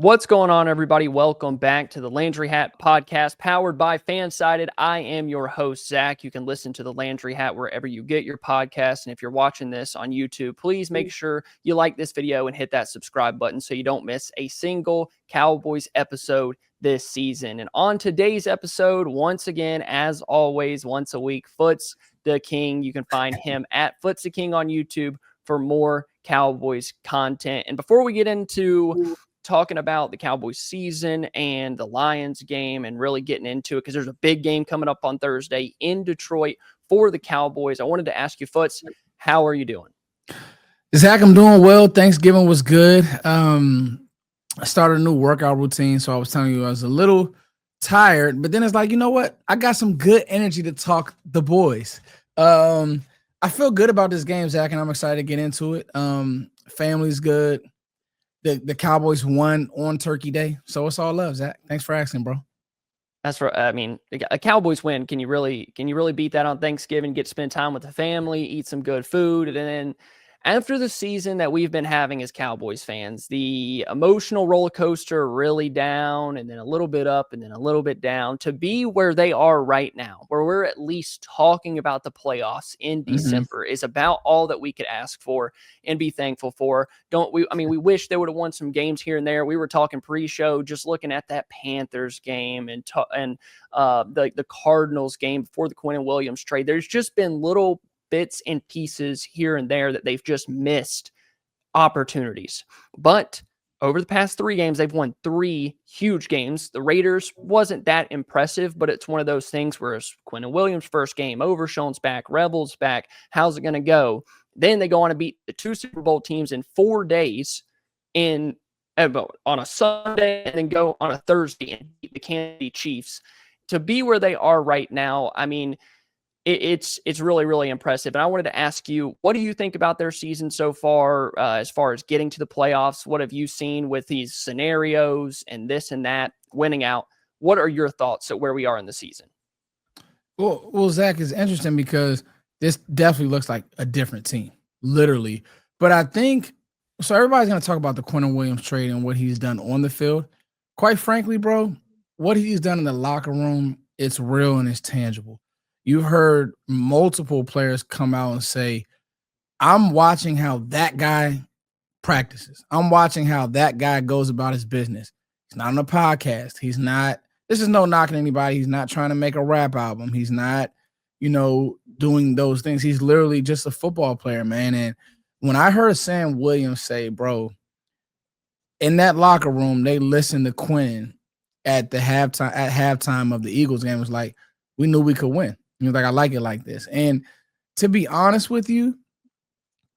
What's going on, everybody? Welcome back to the Landry Hat podcast powered by FanSided. I am your host, Zach. You can listen to the Landry Hat wherever you get your podcast. And if you're watching this on YouTube, please make sure you like this video and hit that subscribe button so you don't miss a single Cowboys episode this season. And on today's episode, once again, as always, once a week, Foots the King. You can find him at Foots the King on YouTube for more Cowboys content. And before we get into talking about the Cowboys season and the Lions game and really getting into it, because there's a big game coming up on Thursday in Detroit for the Cowboys, I wanted to ask you, Foots, how are you doing? Zach, I'm doing well. Thanksgiving was good. I started a new workout routine, so I was telling you I was a little tired, but then it's like, you know what? I got some good energy to talk the boys. I feel good about this game, Zach, and I'm excited to get into it. Family's good. The Cowboys won on Turkey Day, so it's all love, Zach. Thanks for asking, bro. That's right. I mean, a Cowboys win. Can you really beat that on Thanksgiving? Get to spend time with the family, eat some good food, and then after the season that we've been having as Cowboys fans, the emotional roller coaster really down and then a little bit up and then a little bit down, to be where they are right now, where we're at least talking about the playoffs in December, is about all that we could ask for and be thankful for. Don't we? I mean, we wish they would have won some games here and there. We were talking pre-show, just looking at that Panthers game and the Cardinals game before the Quinn Williams trade. There's just been little bits and pieces here and there that they've just missed opportunities. But over the past 3 games, they've won 3 huge games. The Raiders wasn't that impressive, but it's one of those things where it's Quinn Williams' first game over, Sean's back, Rebels back. How's it going to go? Then they go on to beat the 2 Super Bowl teams in 4 days on a Sunday, and then go on a Thursday and beat the Kansas City Chiefs. To be where they are right now, I mean, it's really, really impressive. And I wanted to ask you, what do you think about their season so far as getting to the playoffs? What have you seen with these scenarios and this and that, winning out? What are your thoughts at where we are in the season? Well, Zach, is interesting because this definitely looks like a different team, literally. But I think, so everybody's going to talk about the Quinn Williams trade and what he's done on the field. Quite frankly, bro, what he's done in the locker room, it's real and it's tangible. You've heard multiple players come out and say, I'm watching how that guy practices. I'm watching how that guy goes about his business. He's not on a podcast. This is no knocking anybody. He's not trying to make a rap album. He's not, doing those things. He's literally just a football player, man. And when I heard Sam Williams say, bro, in that locker room, they listened to Quinn at halftime of the Eagles game, it was like, we knew we could win. Like, I like it like this. And to be honest with you,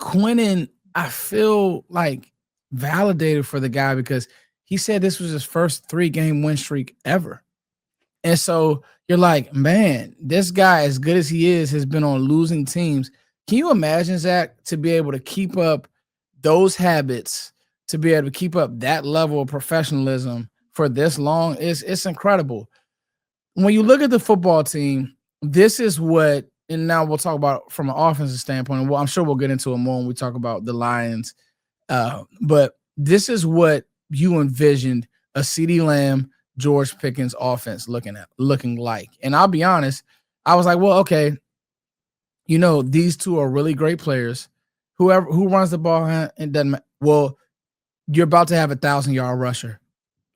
Quinnen, I feel like validated for the guy because he said this was his first 3-game win streak ever. And so you're like, man, this guy, as good as he is, has been on losing teams. Can you imagine, Zach, to be able to keep up those habits, to be able to keep up that level of professionalism for this long? It's incredible. When you look at the football team, this is what, and now we'll talk about from an offensive standpoint, and I'm sure we'll get into it more when we talk about the Lions. But this is what you envisioned a CeeDee Lamb, George Pickens offense looking like. And I'll be honest, I was like, well, okay, these two are really great players. Who runs the ball, it doesn't matter. Well, you're about to have a 1,000-yard rusher.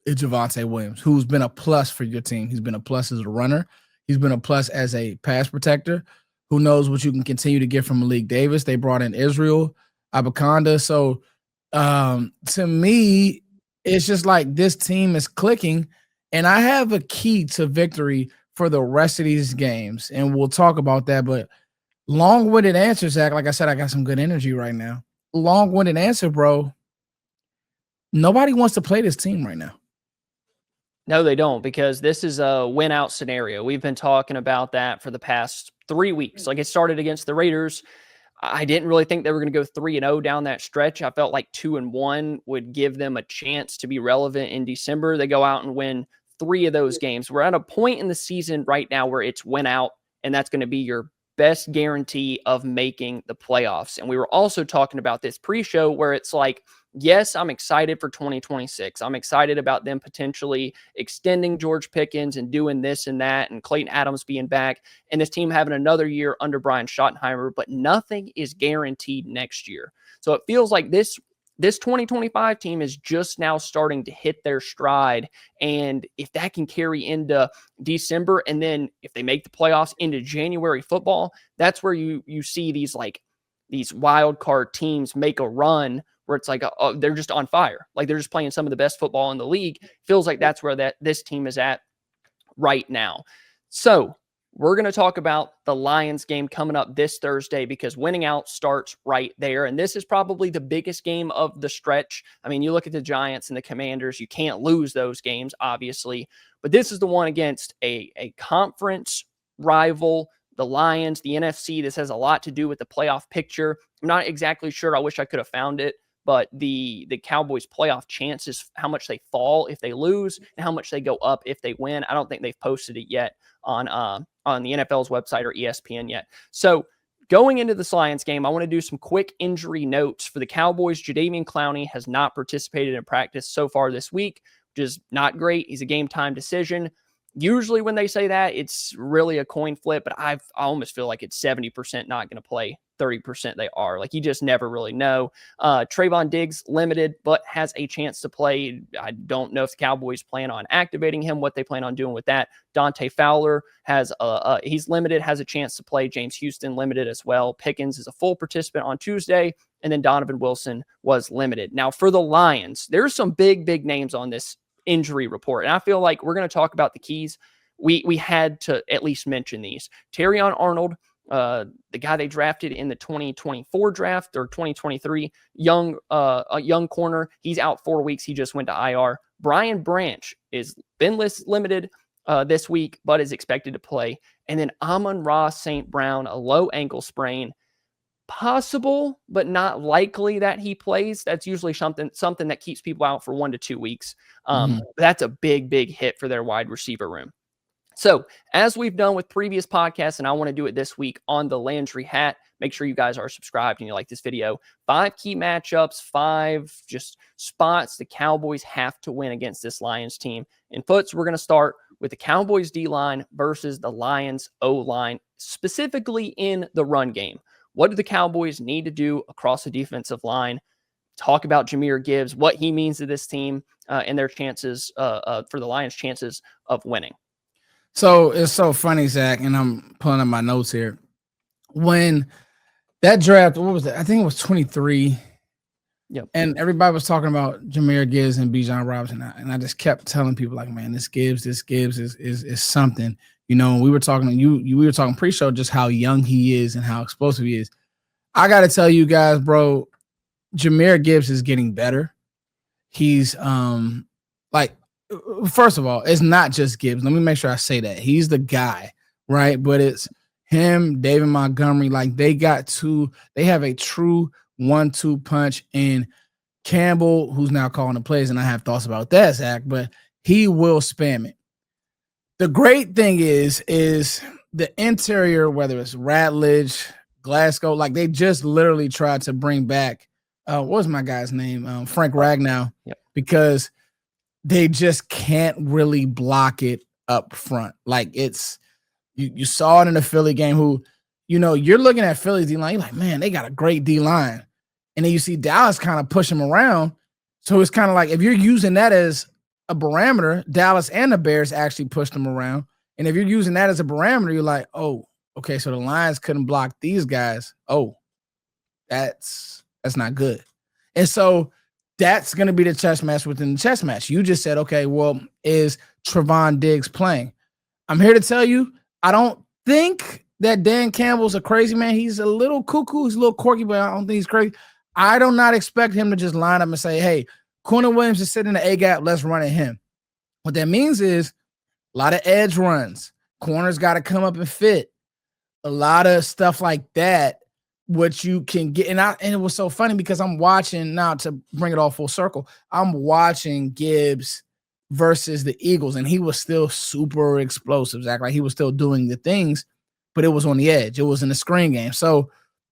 It's Javonte Williams, who's been a plus for your team. He's been a plus as a runner. He's been a plus as a pass protector. Who knows what you can continue to get from Malik Davis. They brought in Israel Abakanda. So to me, it's just like this team is clicking. And I have a key to victory for the rest of these games. And we'll talk about that. But long-winded answer, Zach. Like I said, I got some good energy right now. Long-winded answer, bro. Nobody wants to play this team right now. No, they don't, because this is a win-out scenario. We've been talking about that for the past 3 weeks. Like, it started against the Raiders. I didn't really think they were going to go 3-0 down that stretch. I felt like 2-1 would give them a chance to be relevant in December. They go out and win 3 of those games. We're at a point in the season right now where it's win out, and that's going to be your best guarantee of making the playoffs. And we were also talking about this pre-show where it's like, yes, I'm excited for 2026. I'm excited about them potentially extending George Pickens and doing this and that, and Clayton Adams being back, and this team having another year under Brian Schottenheimer, but nothing is guaranteed next year. So it feels like this 2025 team is just now starting to hit their stride. And if that can carry into December, and then if they make the playoffs into January football, that's where you see these wild card teams make a run where it's like, oh, they're just on fire. Like they're just playing some of the best football in the league. Feels like that's where this team is at right now. So we're going to talk about the Lions game coming up this Thursday, because winning out starts right there. And this is probably the biggest game of the stretch. I mean, you look at the Giants and the Commanders, you can't lose those games, obviously. But this is the one against a conference rival, the Lions, the NFC. This has a lot to do with the playoff picture. I'm not exactly sure. I wish I could have found it. But the Cowboys' playoff chances, how much they fall if they lose and how much they go up if they win. I don't think they've posted it yet on the NFL's website or ESPN yet. So going into this Lions game, I want to do some quick injury notes for the Cowboys. Jadeveon Clowney has not participated in practice so far this week, which is not great. He's a game time decision. Usually when they say that, it's really a coin flip, but I almost feel like it's 70% not going to play, 30% they are. Like, you just never really know. Trayvon Diggs limited, but has a chance to play. I don't know if the Cowboys plan on activating him, what they plan on doing with that. Dante Fowler has he's limited, has a chance to play. James Houston limited as well. Pickens is a full participant on Tuesday, and then Donovan Wilson was limited. Now for the Lions, there's some big names on this injury report, and I feel like we're going to talk about the keys. We had to at least mention these. Terrion Arnold, the guy they drafted in the 2024 draft or 2023, a young corner. He's out 4 weeks. He just went to IR. Brian Branch is been limited this week, but is expected to play. And then Amon-Ra St. Brown, a low ankle sprain. Possible, but not likely that he plays. That's usually something that keeps people out for 1 to 2 weeks. That's a big hit for their wide receiver room. So as we've done with previous podcasts, and I want to do it this week on the Landry Hat, make sure you guys are subscribed and you like this video. 5 key matchups, 5 just spots the Cowboys have to win against this Lions team. And Foots, we're going to start with the Cowboys D-line versus the Lions O-line, specifically in the run game. What do the Cowboys need to do across the defensive line? Talk about Jahmyr Gibbs, what he means to this team, and their chances for the Lions' chances of winning. So it's so funny, Zach, and I'm pulling up my notes here. When that draft, what was it? I think it was 23. Yep. And everybody was talking about Jahmyr Gibbs and Bijan Robinson, and I just kept telling people, like, man, this Gibbs is something. You know, we were talking we were talking pre-show just how young he is and how explosive he is. I got to tell you guys, bro, Jahmyr Gibbs is getting better. He's first of all, it's not just Gibbs. Let me make sure I say that. He's the guy, right? But it's him, David Montgomery. Like, they have a true 1-2 punch in Campbell, who's now calling the plays, and I have thoughts about that, Zach, but he will spam it. The great thing is the interior, whether it's Ratledge, Glasgow, like, they just literally tried to bring back, what was my guy's name? Frank Ragnow, yep. Because they just can't really block it up front. Like, it's, you saw it in the Philly game, who, you know, you're looking at Philly's D-line, you're like, man, they got a great D-line. And then you see Dallas kind of push them around. So it's kind of like, if you're using that as a barometer, Dallas and the Bears actually pushed them around. And if you're using that as a barometer, you're like, oh, okay, so the Lions couldn't block these guys. Oh, that's not good. And so that's going to be the chess match within the chess match. You just said, okay, well, is Trevon Diggs playing? I'm here to tell you, I don't think that Dan Campbell's a crazy man. He's a little cuckoo. He's a little quirky, but I don't think he's crazy. I do not expect him to just line up and say, hey, Corner Williams is sitting in the A-gap, let's run at him. What that means is a lot of edge runs. Corners got to come up and fit. A lot of stuff like that, what you can get. And it was so funny because I'm watching now, to bring it all full circle, I'm watching Gibbs versus the Eagles, and he was still super explosive, Zach. Like, he was still doing the things, but it was on the edge. It was in the screen game. So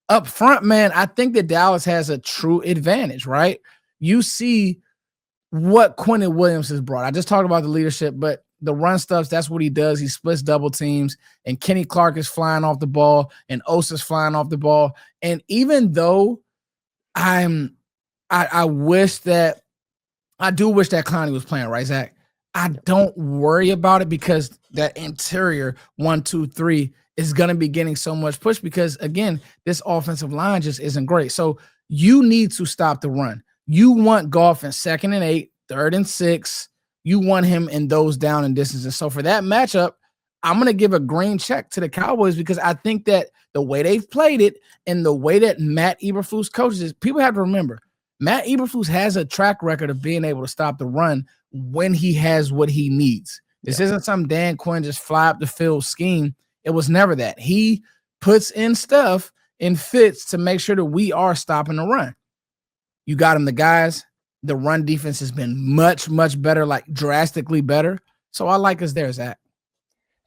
up front, man, I think that Dallas has a true advantage, right? you see what Quentin Williams has brought. I just talked about the leadership, but the run stuff, that's what he does. He splits double teams, and Kenny Clark is flying off the ball, and Osa's flying off the ball. And even though I wish that I do wish that Clowney was playing, right, Zach? I don't worry about it because that interior 1, 2, 3 is going to be getting so much push because, again, this offensive line just isn't great. So you need to stop the run. You want Goff in 2nd and 8, 3rd and 6. You want him in those down and distances. So for that matchup, I'm going to give a green check to the Cowboys because I think that the way they've played it and the way that Matt Eberflus coaches is, people have to remember, Matt Eberflus has a track record of being able to stop the run when he has what he needs. This isn't some Dan Quinn just fly up the field scheme. It was never that. He puts in stuff and fits to make sure that we are stopping the run. You got him the guys. The run defense has been much, much better, like drastically better. So I like us there, Zach.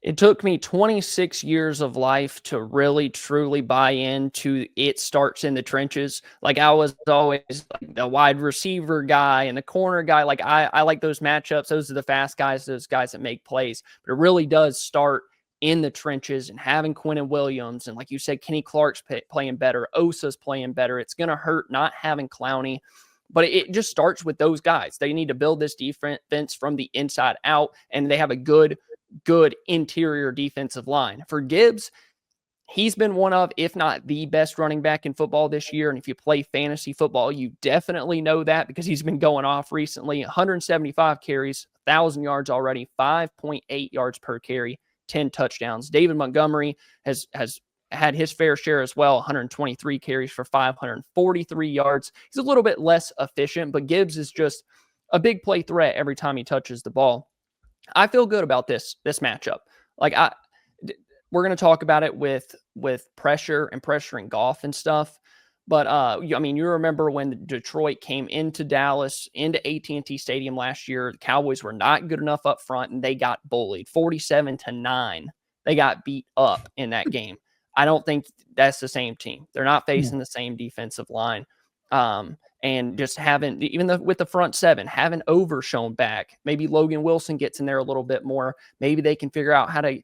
It took me 26 years of life to really, truly buy into it starts in the trenches. Like I was always like the wide receiver guy and the corner guy. Like I like those matchups. Those are the fast guys, those guys that make plays. But it really does start in the trenches and having Quentin Williams. And like you said, Kenny Clark's playing better. Osa's playing better. It's going to hurt not having Clowney. But it just starts with those guys. They need to build this defense from the inside out, and they have a good interior defensive line. For Gibbs, he's been one of, if not the best running back in football this year. And if you play fantasy football, you definitely know that because he's been going off recently. 175 carries, 1,000 yards already, 5.8 yards per carry, 10 touchdowns. David Montgomery has had his fair share as well, 123 carries for 543 yards. He's a little bit less efficient, but Gibbs is just a big play threat every time he touches the ball. I feel good about this matchup. Like we're going to talk about it with pressure and pressuring Goff and stuff. But I mean, you remember when Detroit came into Dallas, into AT&T Stadium last year, the Cowboys were not good enough up front and they got bullied 47-9. They got beat up in that game. I don't think that's the same team. They're not facing the same defensive line. And just having, even with the front seven, having Over shown back, maybe Logan Wilson gets in there a little bit more. Maybe they can figure out how to,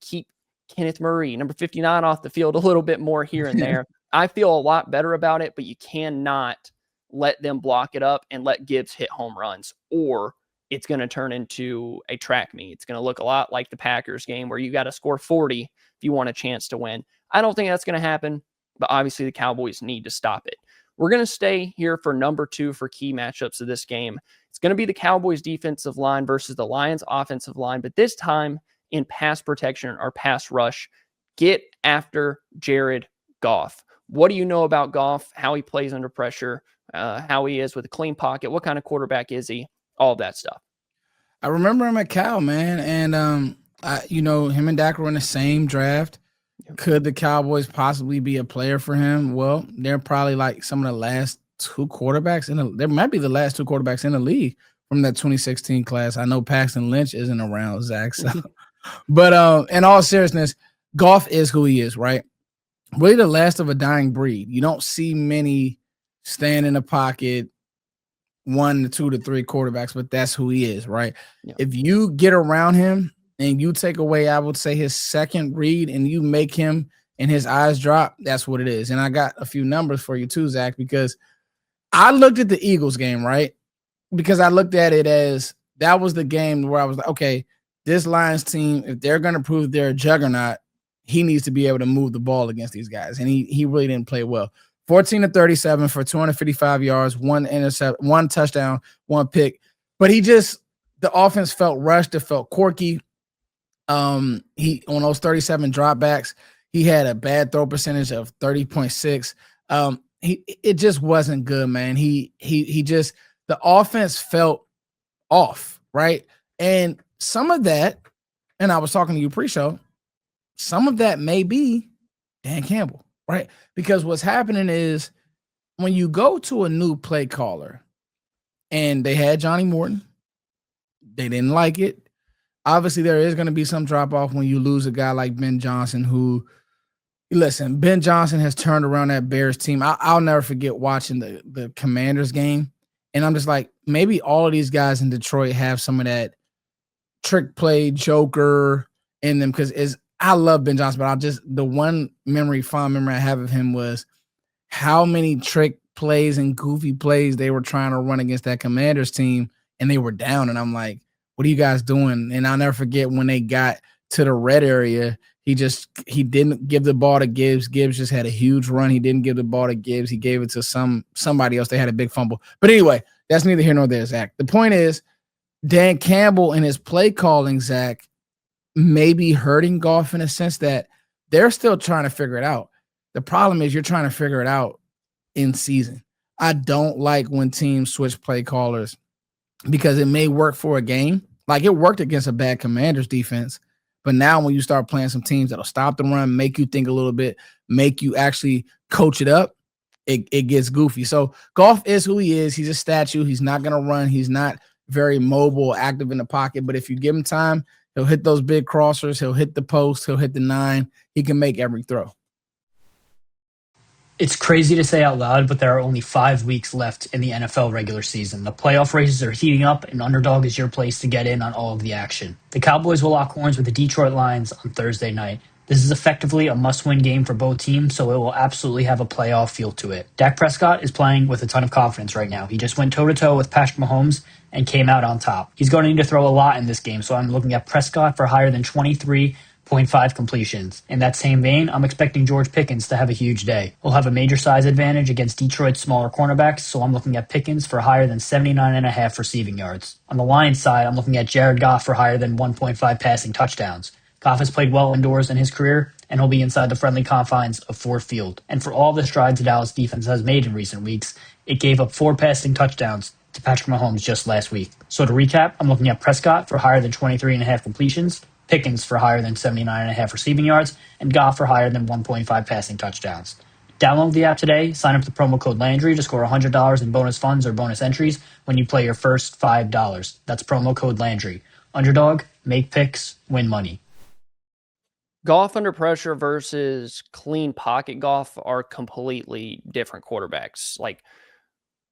keep Kenneth Murray, number 59, off the field a little bit more here and there. I feel a lot better about it, but you cannot let them block it up and let Gibbs hit home runs, or it's going to turn into a track meet. It's going to look a lot like the Packers game where you got to score 40 if you want a chance to win. I don't think that's going to happen, but obviously the Cowboys need to stop it. We're going to stay here for number 2 for key matchups of this game. It's going to be the Cowboys defensive line versus the Lions offensive line, but this time in pass protection or pass rush. Get after Jared Goff. What do you know about Goff, how he plays under pressure, how he is with a clean pocket? What kind of quarterback is he? All of that stuff. I remember him at Cal, man. And, him and Dak were in the same draft. Could the Cowboys possibly be a player for him? Well, they're probably like some of the last 2 quarterbacks there might be the last 2 quarterbacks in the league from that 2016 class. I know Paxton Lynch isn't around, Zach. So. But in all seriousness, Goff is who he is, right? Really the last of a dying breed. You don't see many stand in the pocket, 1 to 2 to 3 quarterbacks, but that's who he is, right? Yeah. If you get around him and you take away, I would say, his second read and you make him and his eyes drop, that's what it is. And I got a few numbers for you too, Zach, because I looked at the Eagles game, right? Because I looked at it as that was the game where I was like, okay, this Lions team, if they're going to prove they're a juggernaut, he needs to be able to move the ball against these guys. And he really didn't play well. 14 to 37 for 255 yards, 1 intercept, 1 touchdown, 1 pick. But the offense felt rushed. It felt quirky. He on those 37 dropbacks, he had a bad throw percentage of 30.6. It just wasn't good, man. He just, the offense felt off, right? And some of that, and I was talking to you pre-show, some of that may be Dan Campbell, right? Because what's happening is when you go to a new play caller and they had Johnny Morton, they didn't like it. Obviously, there is going to be some drop off when you lose a guy like Ben Johnson, who Listen, Ben Johnson has turned around that Bears team. I'll never forget watching the Commanders game, and I'm just like, maybe all of these guys in Detroit have some of that trick play joker in them because I love Ben Johnson, but the one fond memory I have of him was how many trick plays and goofy plays they were trying to run against that Commanders team, and they were down. And I'm like, what are you guys doing? And I'll never forget when they got to the red area, he didn't give the ball to Gibbs. Gibbs just had a huge run. He didn't give the ball to Gibbs. He gave it to somebody else. They had a big fumble. But anyway, that's neither here nor there, Zach. The point is, Dan Campbell and his play calling, Zach, may be hurting Goff in a sense that they're still trying to figure it out. The problem is you're trying to figure it out in season. I don't like when teams switch play callers because it may work for a game. Like it worked against a bad Commanders defense. But now when you start playing some teams that'll stop the run, make you think a little bit, make you actually coach it up, it gets goofy. So Goff is who he is. He's a statue. He's not going to run. He's not very mobile, active in the pocket. But if you give him time, he'll hit those big crossers. He'll hit the post. He'll hit the 9. He can make every throw. It's crazy to say out loud, but there are only 5 weeks left in the NFL regular season. The playoff races are heating up, and Underdog is your place to get in on all of the action. The Cowboys will lock horns with the Detroit Lions on Thursday night. This is effectively a must-win game for both teams, so it will absolutely have a playoff feel to it. Dak Prescott is playing with a ton of confidence right now. He just went toe-to-toe with Patrick Mahomes and came out on top. He's going to need to throw a lot in this game, so I'm looking at Prescott for higher than 23.5 completions. In that same vein, I'm expecting George Pickens to have a huge day. He'll have a major size advantage against Detroit's smaller cornerbacks, so I'm looking at Pickens for higher than 79.5 receiving yards. On the Lions side, I'm looking at Jared Goff for higher than 1.5 passing touchdowns. Goff has played well indoors in his career, and he'll be inside the friendly confines of Ford Field. And for all the strides the Dallas defense has made in recent weeks, it gave up 4 passing touchdowns to Patrick Mahomes just last week. So to recap, I'm looking at Prescott for higher than 23.5 completions, Pickens for higher than 79.5 receiving yards, and Goff for higher than 1.5 passing touchdowns. Download the app today, sign up with the promo code Landry to score $100 in bonus funds or bonus entries when you play your first $5. That's promo code Landry. Underdog, make picks, win money. Goff under pressure versus clean pocket Goff are completely different quarterbacks. Like,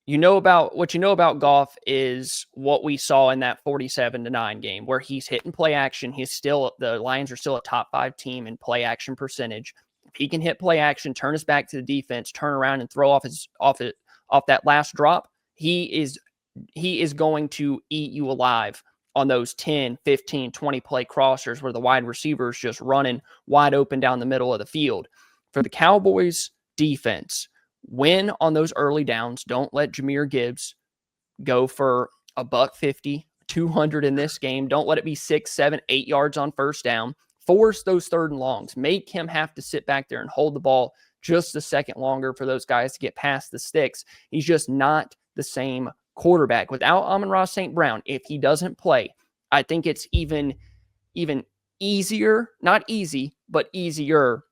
what you know about Goff is what we saw in that 47-9 game where he's hitting play action. The Lions are still a top 5 team in play action percentage. If he can hit play action, turn us back to the defense, turn around and throw off that last drop, he is going to eat you alive on those 10, 15, 20 play crossers where the wide receiver is just running wide open down the middle of the field. For the Cowboys defense, win on those early downs. Don't let Jahmyr Gibbs go for $150, 200 in this game. Don't let it be 6, 7, 8 yards on first down. Force those 3rd and longs. Make him have to sit back there and hold the ball just a second longer for those guys to get past the sticks. He's just not the same quarterback. Without Amon-Ra St. Brown, if he doesn't play, I think it's even easier, not easy, but easier,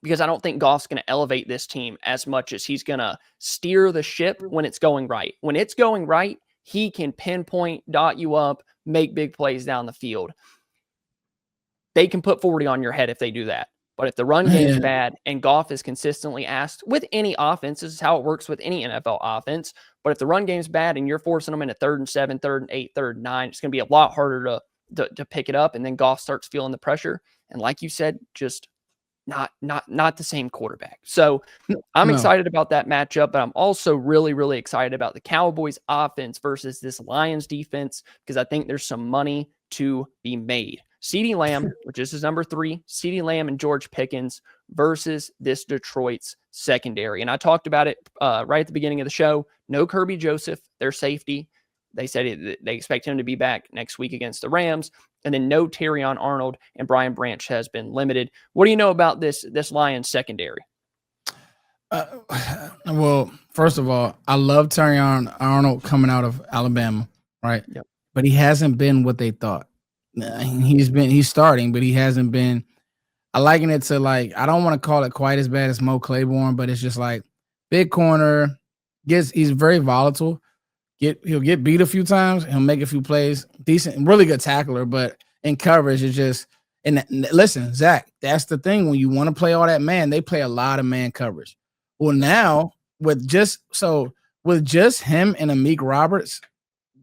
because I don't think Goff's going to elevate this team as much as he's going to steer the ship when it's going right. When it's going right, he can pinpoint, dot you up, make big plays down the field. They can put 40 on your head if they do that. But if the run game's bad and Goff is consistently asked with any offense, this is how it works with any NFL offense. But if the run game's bad and you're forcing them into 3rd and 7, 3rd and 8, 3rd and 9, it's going to be a lot harder to pick it up. And then Goff starts feeling the pressure. And like you said, just not the same quarterback. So I'm excited about that matchup, but I'm also really, really excited about the Cowboys offense versus this Lions defense, because I think there's some money to be made. CeeDee Lamb, which is his number 3, CeeDee Lamb and George Pickens versus this Detroit's secondary. And I talked about it right at the beginning of the show. No Kirby Joseph, their safety. They said they expect him to be back next week against the Rams. And then no Terrion Arnold, and Brian Branch has been limited. What do you know about this Lions secondary? Well, first of all, I love Terrion Arnold coming out of Alabama, right? Yep. But he hasn't been what they thought. He's starting, but he hasn't been. I liken it to, like, I don't want to call it quite as bad as Mo Claiborne, but it's just like big corner. He's very volatile. He'll get beat a few times. He'll make a few plays. Decent, really good tackler, but in coverage, it's just And listen, Zach, that's the thing. When you want to play all that man, they play a lot of man coverage. Well, now with just him and Amik Roberts,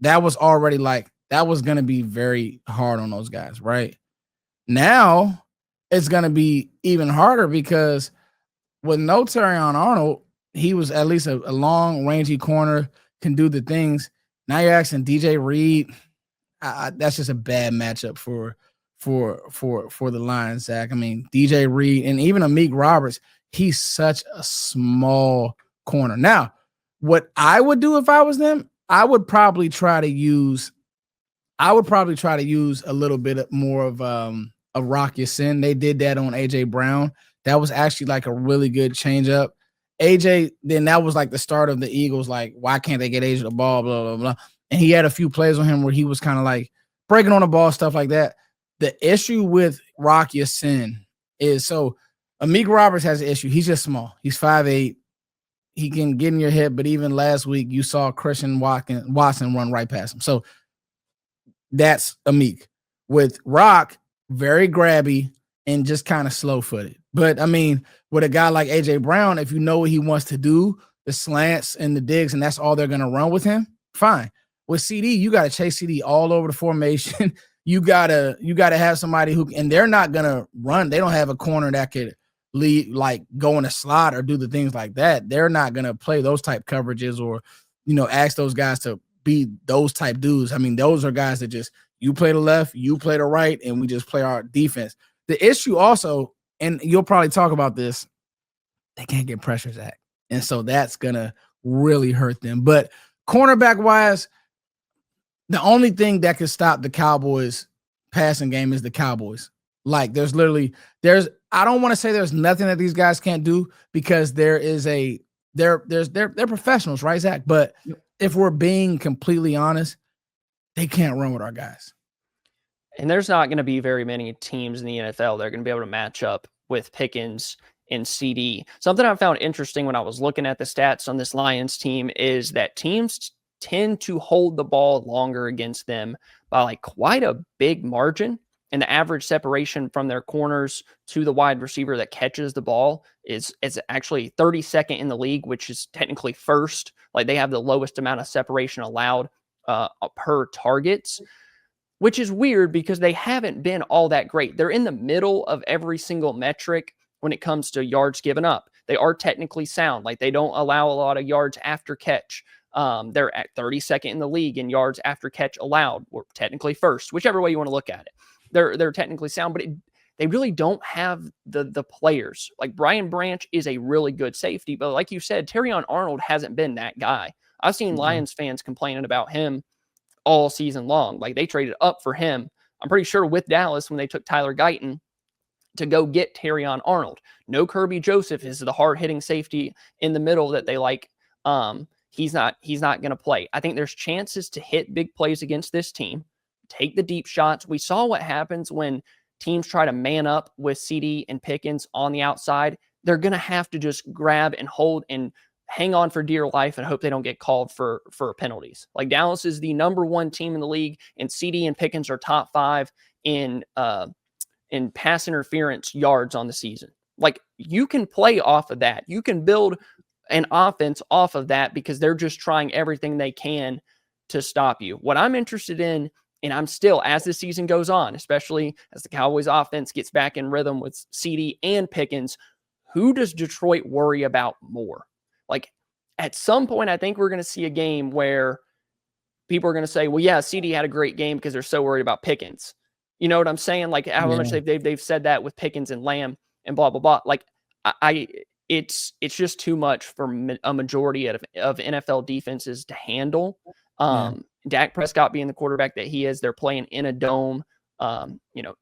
that was already like that was going to be very hard on those guys, right? Now it's going to be even harder because with no Terrion Arnold, he was at least a long, rangy corner, can do the things. Now you're asking DJ Reed. That's just a bad matchup for the Lions, Zach. I mean, DJ Reed and even Amik Roberts, he's such a small corner. Now, what I would do if I was them, I would probably try to use a little bit more of Rock Ya-Sin. They did that on AJ Brown. That was actually like a really good changeup. AJ, then that was like the start of the Eagles. Like, why can't they get AJ the ball? Blah, blah, blah. And he had a few plays on him where he was kind of like breaking on the ball, stuff like that. The issue with Rock Ya-Sin is so Amik Roberts has an issue. He's just small. He's 5'8". He can get in your head, but even last week you saw Christian Watson run right past him. So that's Amik. With Rock, very grabby and just kind of slow-footed. But, I mean, with a guy like A.J. Brown, if you know what he wants to do, the slants and the digs, and that's all they're going to run with him, fine. With CeeDee, you got to chase CeeDee all over the formation. You gotta have somebody who, and they're not going to run. They don't have a corner that could lead, like go in a slot or do the things like that. They're not going to play those type coverages or, ask those guys to be those type dudes. I mean, those are guys that just, you play the left, you play the right, and we just play our defense. The issue also, and you'll probably talk about this, they can't get pressure, Zach. And so that's going to really hurt them. But cornerback-wise, the only thing that could stop the Cowboys passing game is the Cowboys. Like, I don't want to say there's nothing that these guys can't do because they're professionals, right, Zach? But if we're being completely honest, they can't run with our guys. And there's not going to be very many teams in the NFL that are going to be able to match up with Pickens and CeeDee. Something I found interesting when I was looking at the stats on this Lions team is that teams tend to hold the ball longer against them by like quite a big margin. And the average separation from their corners to the wide receiver that catches the ball is actually 32nd in the league, which is technically first. Like, they have the lowest amount of separation allowed per targets, which is weird because they haven't been all that great. They're in the middle of every single metric when it comes to yards given up. They are technically sound. Like, they don't allow a lot of yards after catch. They're at 32nd in the league in yards after catch allowed, or technically first, whichever way you want to look at it. They're technically sound, but they really don't have the players. Like, Brian Branch is a really good safety, but like you said, Terrion Arnold hasn't been that guy. I've seen Lions fans complaining about him all season long. Like, they traded up for him. I'm pretty sure with Dallas when they took Tyler Guyton to go get Terrion Arnold. No Kirby Joseph is the hard-hitting safety in the middle that they like. He's not going to play. I think there's chances to hit big plays against this team, take the deep shots. We saw what happens when teams try to man up with CeeDee and Pickens on the outside. They're going to have to just grab and hold and hang on for dear life and hope they don't get called for penalties. Like, Dallas is the number one team in the league, and CeeDee and Pickens are top 5 in pass interference yards on the season. Like, you can play off of that. You can build an offense off of that because they're just trying everything they can to stop you. What I'm interested in, and I'm still, as the season goes on, especially as the Cowboys offense gets back in rhythm with CeeDee and Pickens, who does Detroit worry about more? Like, at some point, I think we're going to see a game where people are going to say, well, yeah, CeeDee had a great game because they're so worried about Pickens. You know what I'm saying? Like, how much they've said that with Pickens and Lamb and blah, blah, blah. Like, it's just too much for a majority of NFL defenses to handle. Dak Prescott being the quarterback that he is, they're playing in a dome,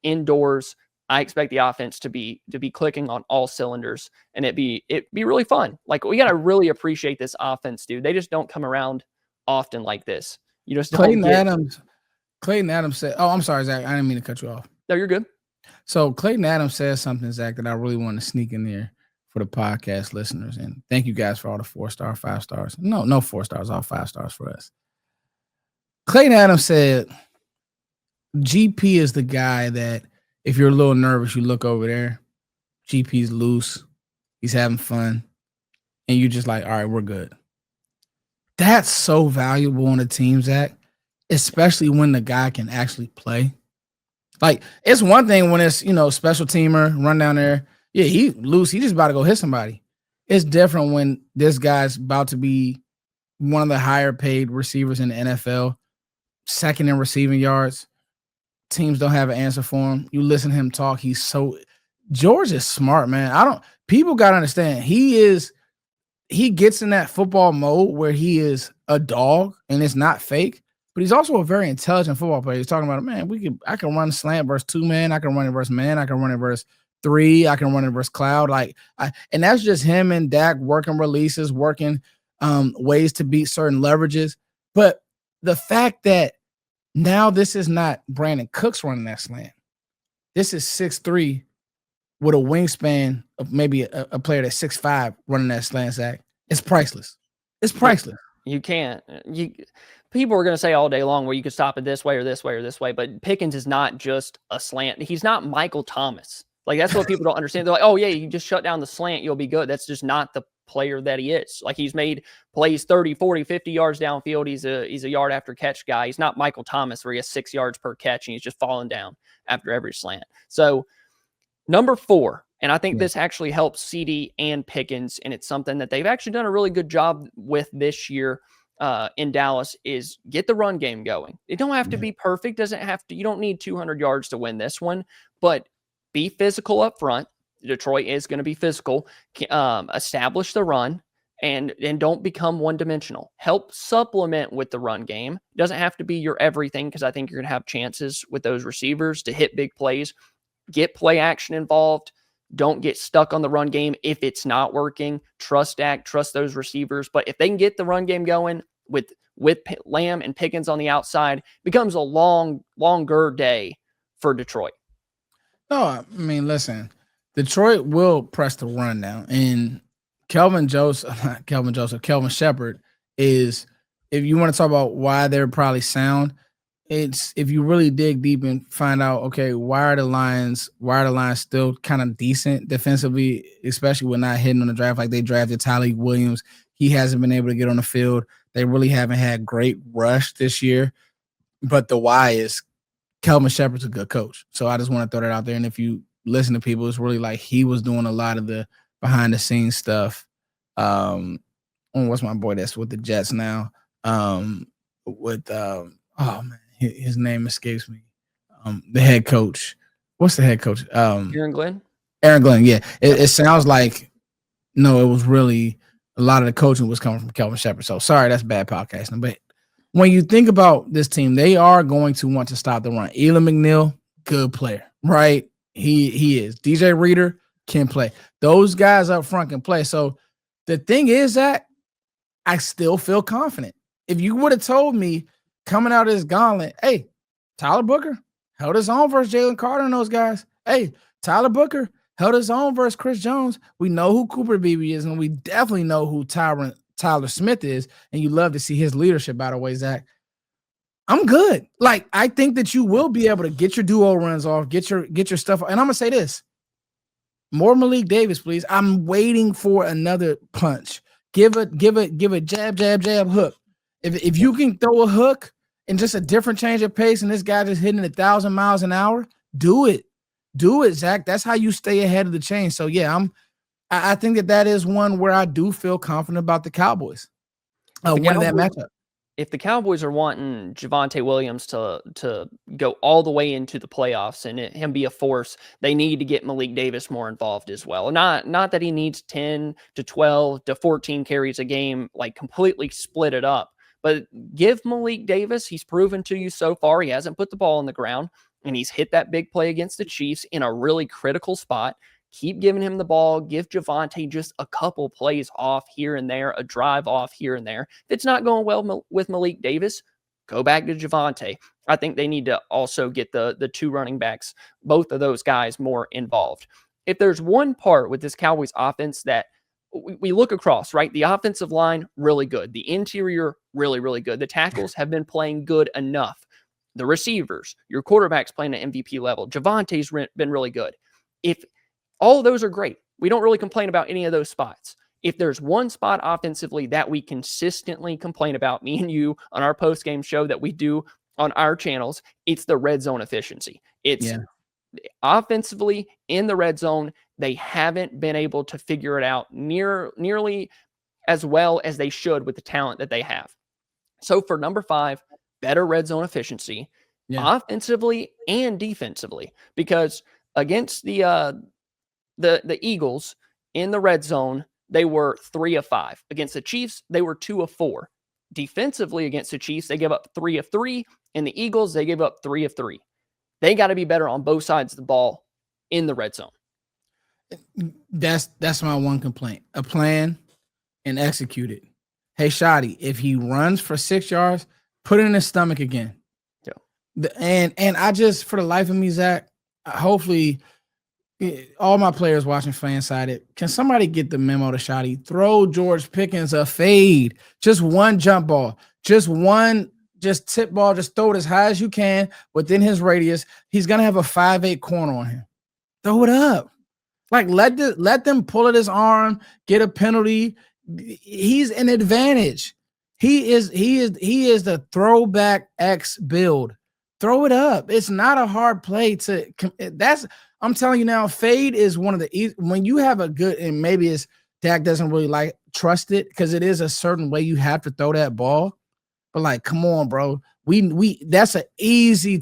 indoors. I expect the offense to be clicking on all cylinders, and it'd be really fun. Like, we got to really appreciate this offense, dude. They just don't come around often like this. You just Clayton Adams said, oh, I'm sorry, Zach. I didn't mean to cut you off. No, you're good. So Clayton Adams says something, Zach, that I really want to sneak in there for the podcast listeners. And thank you guys for all the 4-star, 5 stars. No 4 stars, all 5 stars for us. Clayton Adams said GP is the guy that If you're a little nervous, you look over there. GP's loose. He's having fun. And you're just like, all right, we're good. That's so valuable on a team, Zach, especially when the guy can actually play. Like, it's one thing when it's, special teamer, run down there. Yeah, he loose. He just about to go hit somebody. It's different when this guy's about to be one of the higher paid receivers in the NFL, second in receiving yards. Teams don't have an answer for him. You listen to him talk. George is smart, man. People got to understand. He gets in that football mode where he is a dog and it's not fake, but he's also a very intelligent football player. He's talking about, man, I can run slant versus 2-man. I can run it versus man. I can run it versus 3. I can run it versus cloud. And that's just him and Dak working releases, working ways to beat certain leverages. But the fact that now this is not Brandon Cooks running that slant. This is 6'3" with a wingspan of maybe a player that's 6'5" running that slant, Zach. It's priceless. It's priceless. You can't. People are going to say all day long, well, you could stop it this way or this way or this way, but Pickens is not just a slant. He's not Michael Thomas. Like, that's what people don't understand. They're like, oh, yeah, you just shut down the slant, you'll be good. That's just not the player that he is. Like, he's made plays 30, 40, 50 yards downfield. He's a yard after catch guy. He's not Michael Thomas where he has 6 yards per catch and he's just falling down after every slant. So, number 4, and I think this actually helps CeeDee and Pickens, and it's something that they've actually done a really good job with this year in Dallas, is get the run game going. It don't have to be perfect. You don't need 200 yards to win this one, but be physical up front. Detroit is going to be physical. Establish the run and don't become one-dimensional. Help supplement with the run game. It doesn't have to be your everything, because I think you're going to have chances with those receivers to hit big plays. Get play action involved. Don't get stuck on the run game if it's not working. Trust Dak, trust those receivers. But if they can get the run game going with Lamb and Pickens on the outside, it becomes a longer day for Detroit. No, I mean, listen, Detroit will press the run now. And Kelvin Shepherd is, if you want to talk about why they're probably sound, it's if you really dig deep and find out, okay, why are the Lions still kind of decent defensively, especially when not hitting on the draft. Like, they drafted Tyleik Williams. He hasn't been able to get on the field. They really haven't had great rush this year. But the why is Kelvin Shepherd's a good coach. So I just want to throw that out there. And if you listen to people, it's really like he was doing a lot of the behind the scenes stuff. What's my boy that's with the Jets now? His name escapes me. The head coach. What's the head coach? Aaron Glenn? Aaron Glenn, yeah. It sounds like, no, it was really a lot of the coaching was coming from Kelvin Shepherd. So sorry, that's bad podcasting. But when you think about this team, they are going to want to stop the run. Elam McNeil, good player, right? He is. DJ Reader can play. Those guys up front can play. So the thing is that I still feel confident. If you would have told me coming out of this gauntlet, hey, Tyler Booker held his own versus Jalen Carter and those guys. Hey, Tyler Booker held his own versus Chris Jones. We know who Cooper Beebe is, and we definitely know who Tyler Smith is, and you love to see his leadership, by the way, Zach. I'm good. Like, I think that you will be able to get your duo runs off, get your stuff. And I'm going to say this. More Malik Davis, please. I'm waiting for another punch. Give a jab, jab, jab, hook. If you can throw a hook and just a different change of pace and this guy just hitting 1,000 miles an hour, do it. Do it, Zach. That's how you stay ahead of the chain. So, yeah, I think that is one where I do feel confident about the Cowboys winning that matchup. If the Cowboys are wanting Javonte Williams to go all the way into the playoffs and him be a force, they need to get Malik Davis more involved as well. Not that he needs 10 to 12 to 14 carries a game, like completely split it up. But give Malik Davis, he's proven to you so far, he hasn't put the ball on the ground, and he's hit that big play against the Chiefs in a really critical spot. Keep giving him the ball. Give Javonte just a couple plays off here and there, a drive off here and there. If it's not going well with Malik Davis, go back to Javonte. I think they need to also get the two running backs, both of those guys, more involved. If there's one part with this Cowboys offense that we look across, right? The offensive line, really good. The interior, really, really good. The tackles have been playing good enough. the receivers, your quarterback's playing at MVP level. Javonte's been really good. If all of those are great, we don't really complain about any of those spots. If there's one spot offensively that we consistently complain about, me and you on our post-game show that we do on our channels, it's the red zone efficiency. It's offensively in the red zone, they haven't been able to figure it out nearly as well as they should with the talent that they have. So for number 5, better red zone efficiency, offensively and defensively, because against the Eagles in the red zone, they were 3 of 5. Against the Chiefs, they were 2 of 4. Defensively against the Chiefs, they gave up 3 of 3. And the Eagles, they gave up 3 of 3. They got to be better on both sides of the ball in the red zone. That's my one complaint. A plan and execute it. Hey, Shoddy, if he runs for 6 yards, put it in his stomach again. Yeah. And I just, for the life of me, Zach, hopefully all my players watching FanSided, can somebody get the memo to Shoddy? Throw George Pickens a fade. Just one jump ball. Just one tip ball. Just throw it as high as you can within his radius. He's going to have a 5'8" corner on him. Throw it up. Like, let them pull at his arm, get a penalty. He's an advantage. He is the throwback X build. Throw it up. It's not a hard play to I'm telling you now, fade is one of the when you have a good, and maybe it's Dak doesn't really trust it because it is a certain way you have to throw that ball. But like, come on, bro. We that's an easy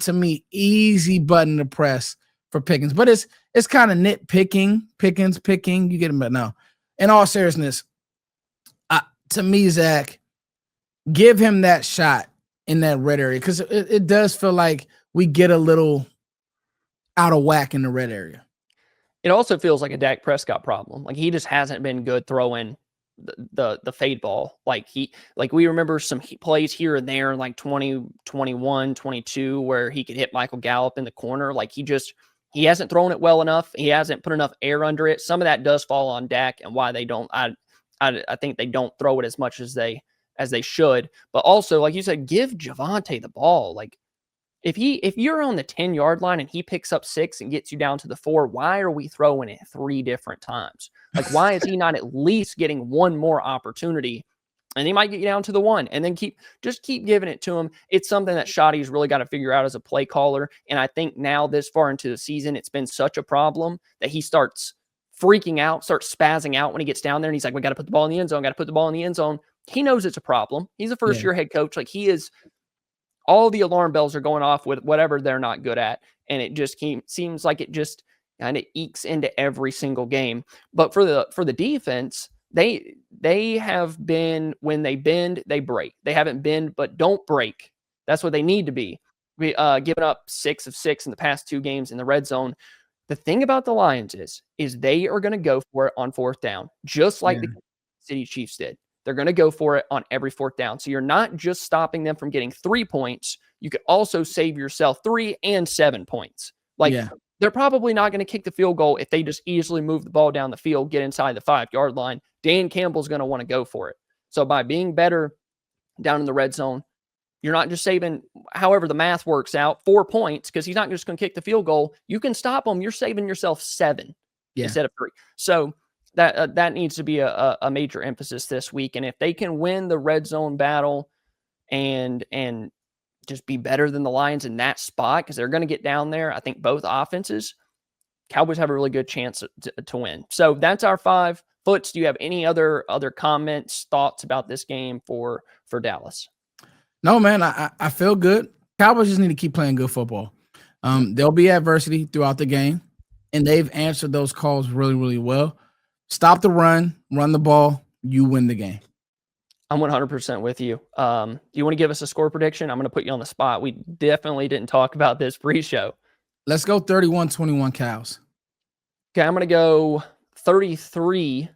button to press for Pickens. But it's kind of nitpicking, picking. You get him, but no. In all seriousness, to me, Zach, give him that shot in that red area because it does feel like we get a little out of whack in the red area. It also feels like a Dak Prescott problem. Like, he just hasn't been good throwing the fade ball. Like we remember some plays here and there in like 2021, 22 where he could hit Michael Gallup in the corner. Like, he hasn't thrown it well enough. He hasn't put enough air under it. Some of that does fall on Dak and why they don't. I think they don't throw it as much as they should. But also, like you said, give Javonte the ball. Like, if you're on the 10-yard line and he picks up 6 and gets you down to the 4, why are we throwing it 3 different times? Like, why is he not at least getting one more opportunity? And he might get you down to the 1 and then keep giving it to him. It's something that Shoddy's really got to figure out as a play caller. And I think now this far into the season, it's been such a problem that he starts freaking out, starts spazzing out when he gets down there. And he's like, we got to put the ball in the end zone. He knows it's a problem. He's a first-year head coach. Like, he is. All the alarm bells are going off with whatever they're not good at. And it just seems like it just kind of ekes into every single game. But for the defense, they have been, when they bend, they break. They haven't bend, but don't break. That's what they need to be. Giving up 6 of 6 in the past 2 games in the red zone. The thing about the Lions is they are going to go for it on 4th down, just like the City Chiefs did. They're going to go for it on every 4th down. So you're not just stopping them from getting 3 points. You could also save yourself 3 and 7 points. They're probably not going to kick the field goal if they just easily move the ball down the field, get inside the 5-yard line. Dan Campbell's going to want to go for it. So by being better down in the red zone, you're not just saving, however the math works out, 4 points, because he's not just going to kick the field goal. You can stop him. You're saving yourself 7 instead of 3. So that needs to be a major emphasis this week. And if they can win the red zone battle and just be better than the Lions in that spot, because they're going to get down there, I think both offenses, Cowboys have a really good chance to win. So that's our 5. Foots, do you have any other comments, thoughts about this game for Dallas? No, man, I feel good. Cowboys just need to keep playing good football. There'll be adversity throughout the game, and they've answered those calls really, really well. Stop the run the ball, you win the game. I'm 100% with you. Do you want to give us a score prediction? I'm going to put you on the spot. We definitely didn't talk about this pre-show. Let's go 31-21 Cows. Okay, I'm going to go 33-27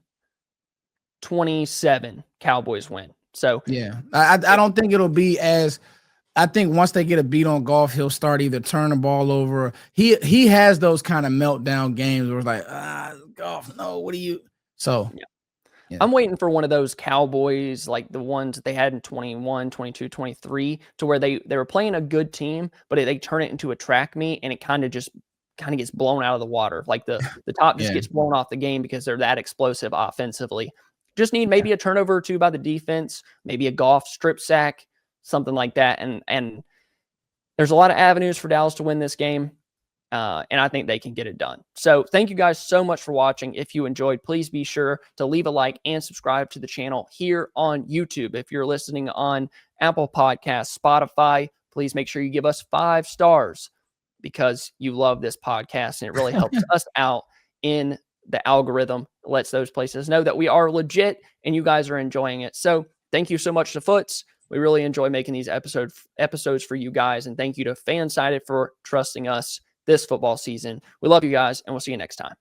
Cowboys win. So yeah, I don't think it'll be as. I think once they get a beat on Goff, he'll start either turn the ball over. He has those kind of meltdown games where it's like, Goff, no, what do you? So yeah. Yeah. I'm waiting for one of those Cowboys, like the ones that they had in 21, 22, 23, to where they were playing a good team, but they turn it into a track meet and it kind of gets blown out of the water. Like the top just Yeah. gets blown off the game because they're that explosive offensively. Just need Yeah. maybe a turnover or two by the defense, maybe a Goff strip sack, something like that. And there's a lot of avenues for Dallas to win this game. And I think they can get it done. So thank you guys so much for watching. If you enjoyed, please be sure to leave a like and subscribe to the channel here on YouTube. If you're listening on Apple Podcasts, Spotify, please make sure you give us 5 stars because you love this podcast and it really helps us out in the algorithm. It lets those places know that we are legit and you guys are enjoying it. So thank you so much to Foots. We really enjoy making these episodes for you guys. And thank you to FanSided for trusting us this football season. We love you guys, and we'll see you next time.